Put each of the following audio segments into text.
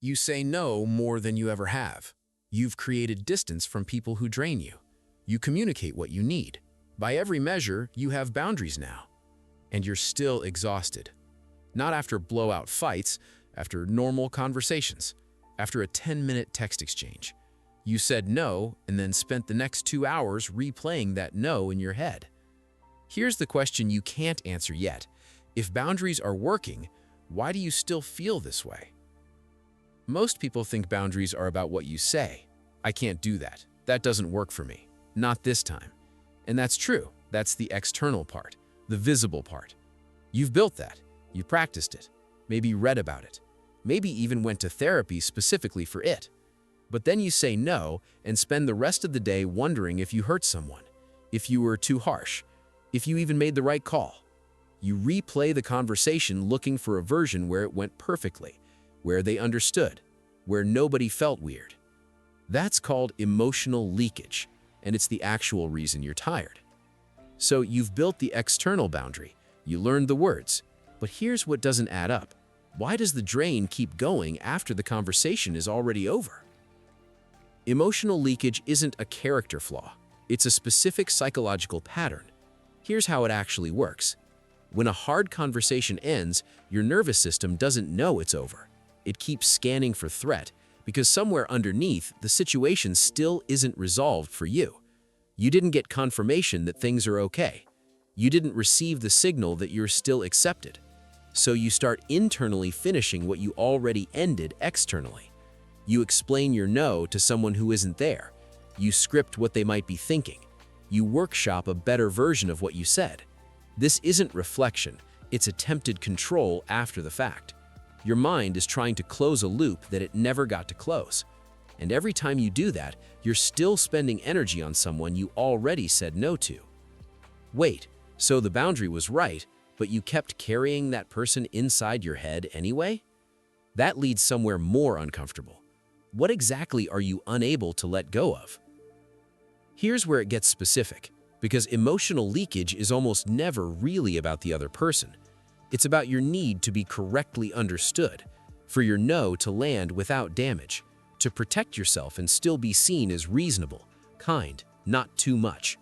You say no more than you ever have. You've created distance from people who drain you. You communicate what you need. By every measure, you have boundaries now. And you're still exhausted. Not after blowout fights, after normal conversations, after a 10-minute text exchange. You said no and then spent the next 2 hours replaying that no in your head. Here's the question you can't answer yet. If boundaries are working, why do you still feel this way? Most people think boundaries are about what you say. I can't do that. That doesn't work for me. Not this time. And that's true. That's the external part, the visible part. You've built that. You practiced it. Maybe read about it. Maybe even went to therapy specifically for it. But then you say no and spend the rest of the day wondering if you hurt someone, if you were too harsh, if you even made the right call. You replay the conversation looking for a version where it went perfectly, where they understood, where nobody felt weird. That's called emotional leakage, and it's the actual reason you're tired. So you've built the external boundary, you learned the words, but here's what doesn't add up. Why does the drain keep going after the conversation is already over? Emotional leakage isn't a character flaw. It's a specific psychological pattern. Here's how it actually works. When a hard conversation ends, your nervous system doesn't know it's over. It keeps scanning for threat because somewhere underneath, the situation still isn't resolved for you. You didn't get confirmation that things are okay. You didn't receive the signal that you're still accepted. So you start internally finishing what you already ended externally. You explain your no to someone who isn't there. You script what they might be thinking. You workshop a better version of what you said. This isn't reflection, it's attempted control after the fact. Your mind is trying to close a loop that it never got to close. And every time you do that, you're still spending energy on someone you already said no to. Wait, so the boundary was right, but you kept carrying that person inside your head anyway? That leads somewhere more uncomfortable. What exactly are you unable to let go of? Here's where it gets specific, because emotional leakage is almost never really about the other person. It's about your need to be correctly understood, for your no to land without damage, to protect yourself and still be seen as reasonable, kind, not too much.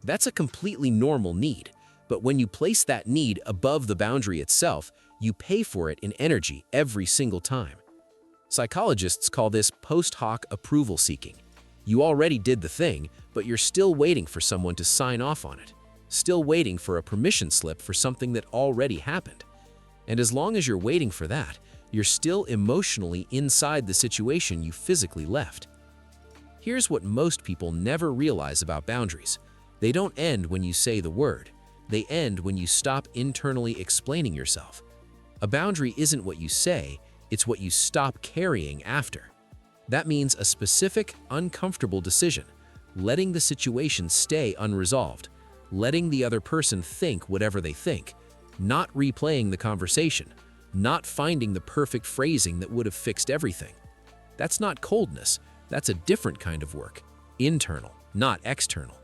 That's a completely normal need, but when you place that need above the boundary itself, you pay for it in energy every single time. Psychologists call this post hoc approval seeking. You already did the thing, but you're still waiting for someone to sign off on it. Still waiting for a permission slip for something that already happened. And as long as you're waiting for that, you're still emotionally inside the situation you physically left. Here's what most people never realize about boundaries. They don't end when you say the word. They end when you stop internally explaining yourself. A boundary isn't what you say, it's what you stop carrying after. That means a specific, uncomfortable decision, letting the situation stay unresolved, letting the other person think whatever they think, not replaying the conversation, not finding the perfect phrasing that would have fixed everything. That's not coldness, that's a different kind of work, internal, not external.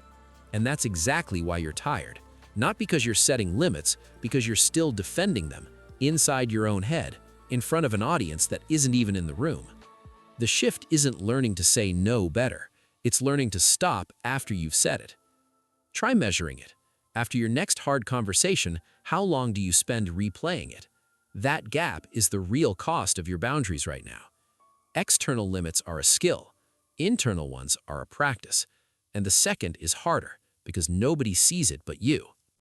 And that's exactly why you're tired, not because you're setting limits, because you're still defending them, inside your own head, in front of an audience that isn't even in the room. The shift isn't learning to say no better, it's learning to stop after you've said it. Try measuring it. After your next hard conversation, how long do you spend replaying it? That gap is the real cost of your boundaries right now. External limits are a skill, internal ones are a practice, and the second is harder because nobody sees it but you.